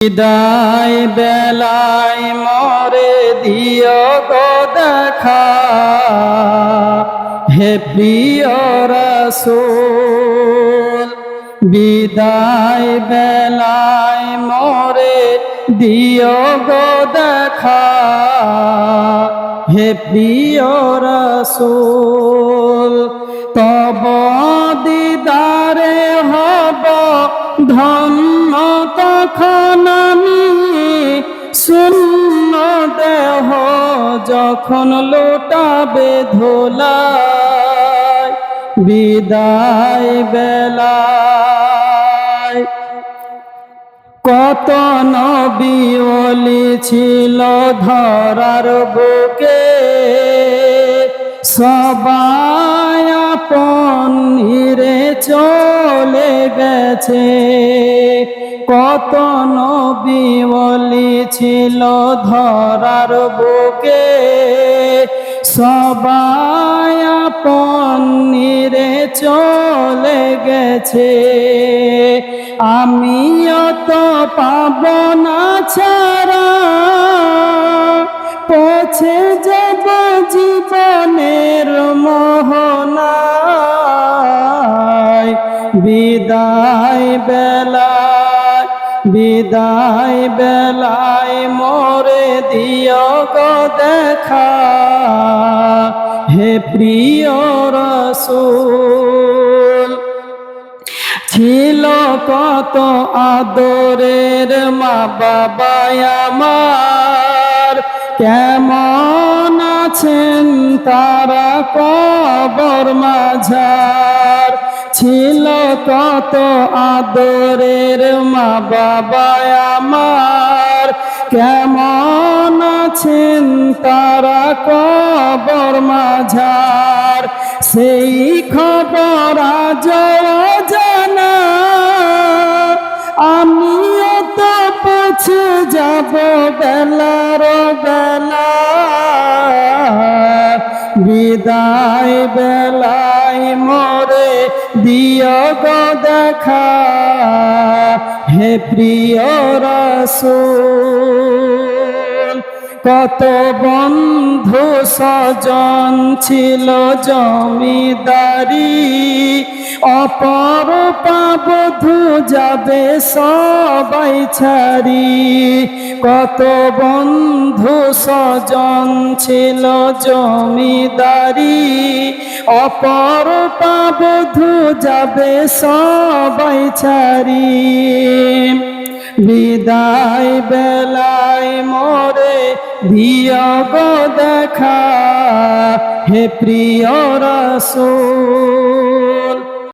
বিদায় বেলায় মরে দিও গো দেখা, হে প্রিয় রাসূল। বিদায় বেলায় মরে দিও গো দেখা, হে প্রিয় রাসূল। তব দিদারে হব ধন্য তখন আমি, শূন্য দেহ যখন লোটাবে ধোলায়। বিদায় বেলায় কত নবী ওলি ছিল ধরার বুকে, সবাই আপন নিরে চলে গেছে। কত নবী ওলি ছিল ধরার বুকে, সবাই আপন নিরে চলে গেছে। আমিও তো পাব না ছাড়া, পৌঁছে যাব জীবনের মোহনায়। বিদায় বেলায়, বিদায় বেলায় মোরে দিও গো দেখা, হে প্রিয় রাসূল। ছিল কত আদরের মা বাবা আমার, কেমন আছেন তারা কবর মাঝার। ছিল কত আদরের মা বাবা আমার, কেমন আছেন তারা কবর মাঝার। সেই খবর আজ জানা, আমিও তো পৌঁছে যাব বেলার বেলা। বিদায় বেলায় মোরে দিও গো দেখা, হে প্রিয় রাসূল। কত বন্ধু স্বজন ছিল জমিদারি, অপরূপা বধূ যাবে সবাই ছাড়ি। কত বন্ধু স্বজন ছিল জমিদারি, অপরূপা বধূ যাবে সবাই ছাড়ি। বিদায় বেলায় মোরে দিও গো দেখা, হে প্রিয় রাসূল।